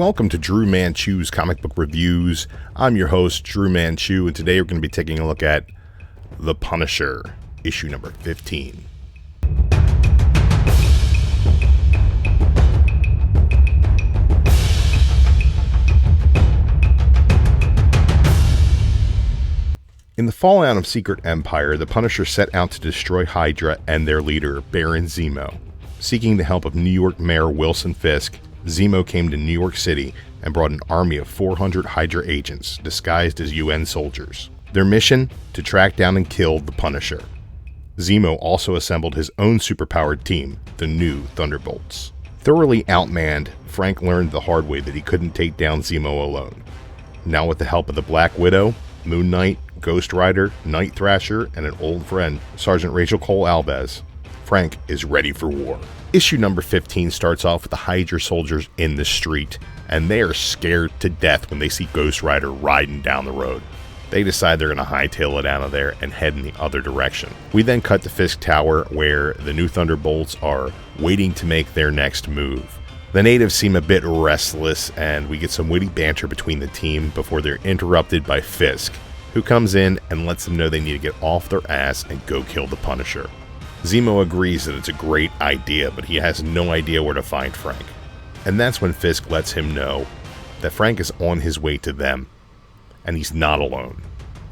Welcome to Drew Manchu's Comic Book Reviews. I'm your host, Drew Manchu, and today we're going to be taking a look at The Punisher, issue number 15. In the fallout of Secret Empire, the Punisher set out to destroy Hydra and their leader, Baron Zemo. Seeking the help of New York Mayor Wilson Fisk, Zemo came to New York City and brought an army of 400 Hydra agents disguised as UN soldiers. Their mission? To track down and kill the Punisher. Zemo also assembled his own superpowered team, the new Thunderbolts. Thoroughly outmanned, Frank learned the hard way that he couldn't take down Zemo alone. Now with the help of the Black Widow, Moon Knight, Ghost Rider, Night Thrasher, and an old friend, Sergeant Rachel Cole Albez, Frank is ready for war. Issue number 15 starts off with the Hydra soldiers in the street, and they are scared to death when they see Ghost Rider riding down the road. They decide they're going to hightail it out of there and head in the other direction. We then cut to Fisk Tower, where the new Thunderbolts are waiting to make their next move. The natives seem a bit restless, and we get some witty banter between the team before they're interrupted by Fisk, who comes in and lets them know they need to get off their ass and go kill the Punisher. Zemo agrees that it's a great idea, but he has no idea where to find Frank. And that's when Fisk lets him know that Frank is on his way to them, and he's not alone.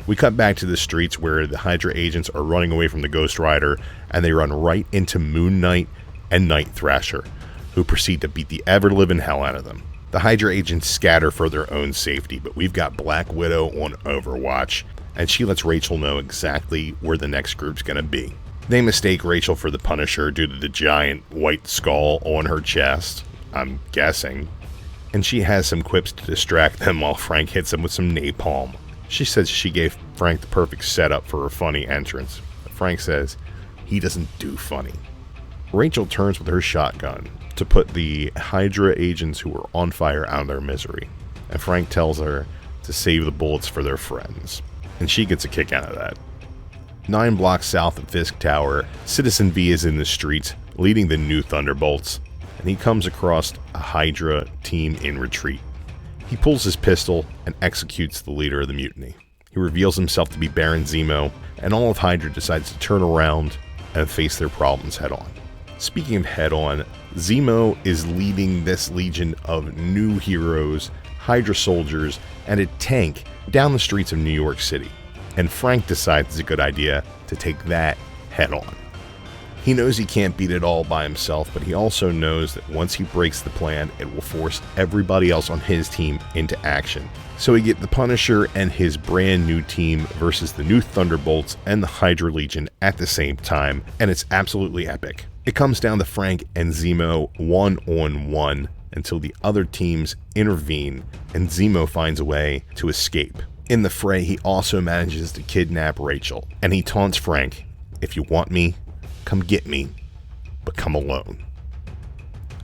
We cut back to the streets where the Hydra agents are running away from the Ghost Rider, and they run right into Moon Knight and Night Thrasher, who proceed to beat the ever-living hell out of them. The Hydra agents scatter for their own safety, but we've got Black Widow on Overwatch, and she lets Rachel know exactly where the next group's going to be. They mistake Rachel for the Punisher due to the giant white skull on her chest, I'm guessing, and she has some quips to distract them while Frank hits them with some napalm. She says she gave Frank the perfect setup for a funny entrance, but Frank says he doesn't do funny. Rachel turns with her shotgun to put the Hydra agents who are on fire out of their misery, and Frank tells her to save the bullets for their friends, and she gets a kick out of that. 9 blocks south of Fisk Tower, Citizen V is in the streets, leading the new Thunderbolts, and he comes across a Hydra team in retreat. He pulls his pistol and executes the leader of the mutiny. He reveals himself to be Baron Zemo, and all of Hydra decides to turn around and face their problems head on. Speaking of head on, Zemo is leading this legion of new heroes, Hydra soldiers, and a tank down the streets of New York City. And Frank decides it's a good idea to take that head on. He knows he can't beat it all by himself, but he also knows that once he breaks the plan, it will force everybody else on his team into action. So we get the Punisher and his brand new team versus the new Thunderbolts and the Hydra Legion at the same time, and it's absolutely epic. It comes down to Frank and Zemo one-on-one until the other teams intervene and Zemo finds a way to escape. In the fray, he also manages to kidnap Rachel, and he taunts Frank, "If you want me, come get me, but come alone."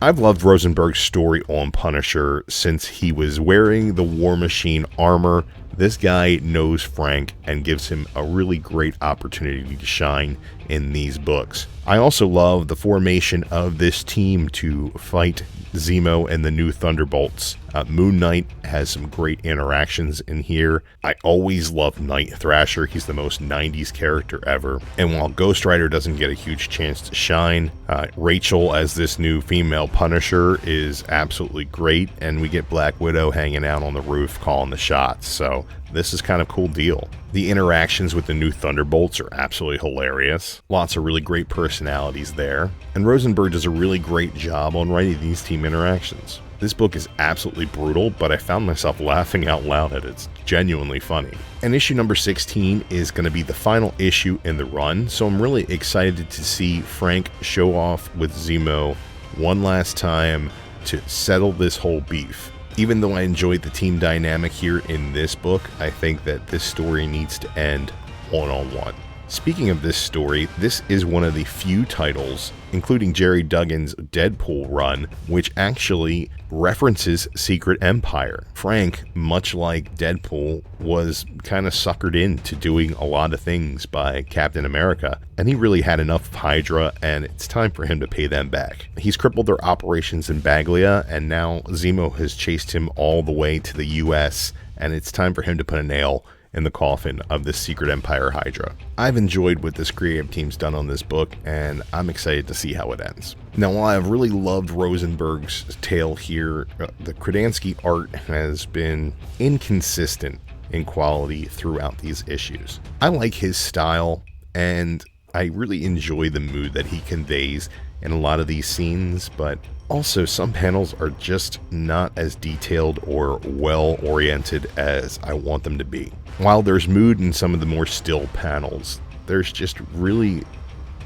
I've loved Rosenberg's story on Punisher since he was wearing the War Machine armor. This guy knows Frank and gives him a really great opportunity to shine in these books. I also love the formation of this team to fight Zemo and the new Thunderbolts. Moon Knight has some great interactions in here. I always love Night Thrasher. He's the most 90s character ever. And while Ghost Rider doesn't get a huge chance to shine, Rachel as this new female Punisher is absolutely great. And we get Black Widow hanging out on the roof calling the shots. So this is kind of a cool deal. The interactions with the new Thunderbolts are absolutely hilarious. Lots of really great personalities there. And Rosenberg does a really great job on writing these team interactions. This book is absolutely brutal, but I found myself laughing out loud at it. It's genuinely funny. And issue number 16 is going to be the final issue in the run, so I'm really excited to see Frank show off with Zemo one last time to settle this whole beef. Even though I enjoyed the team dynamic here in this book, I think that this story needs to end one-on-one. Speaking of this story, this is one of the few titles, including Jerry Duggan's Deadpool run, which actually references Secret Empire. Frank, much like Deadpool, was kind of suckered into doing a lot of things by Captain America, and he really had enough of Hydra, and it's time for him to pay them back. He's crippled their operations in Baglia, and now Zemo has chased him all the way to the US, and it's time for him to put a nail in the coffin of this Secret Empire Hydra. I've enjoyed what this creative team's done on this book, and I'm excited to see how it ends. Now, while I've really loved Rosenberg's tale here, the Kradansky art has been inconsistent in quality throughout these issues. I like his style, and I really enjoy the mood that he conveys in a lot of these scenes, but also some panels are just not as detailed or well-oriented as I want them to be. While there's mood in some of the more still panels, there's just really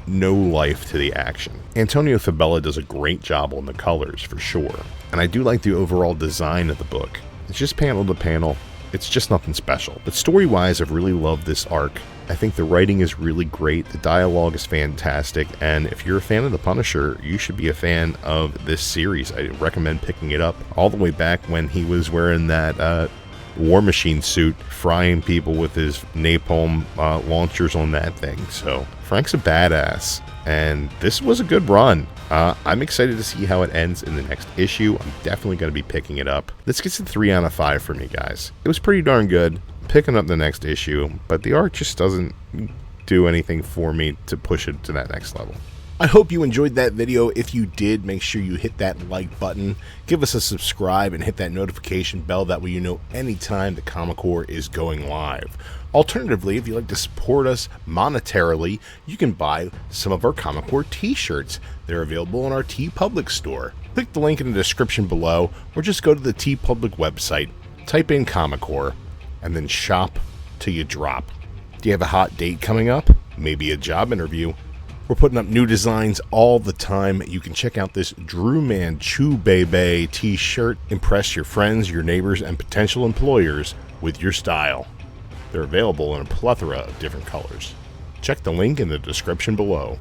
no life to the action. Antonio Fabela does a great job on the colors, for sure, and I do like the overall design of the book. It's just panel to panel, it's just nothing special. But story-wise, I've really loved this arc. I think the writing is really great, the dialogue is fantastic, and if you're a fan of the Punisher, you should be a fan of this series. I recommend picking it up all the way back when he was wearing that War Machine suit, frying people with his napalm launchers on that thing. So Frank's a badass, and this was a good run. I'm excited to see how it ends in the next issue. I'm definitely going to be picking it up. This gets a 3 out of 5 for me, guys. It was pretty darn good. Picking up the next issue, but the art just doesn't do anything for me to push it to that next level. I hope you enjoyed that video. If you did, make sure you hit that like button, give us a subscribe, and hit that notification bell. That way you know anytime the Comic Core is going live. Alternatively, if you'd like to support us monetarily, you can buy some of our Comic Core t-shirts. They're available on our TeePublic store. Click the link in the description below, or just go to the TeePublic website, type in Comic Core, and then shop till you drop. Do you have a hot date coming up? Maybe a job interview? We're putting up new designs all the time. You can check out this Drew Manchu Bebe t-shirt. Impress your friends, your neighbors, and potential employers with your style. They're available in a plethora of different colors. Check the link in the description below.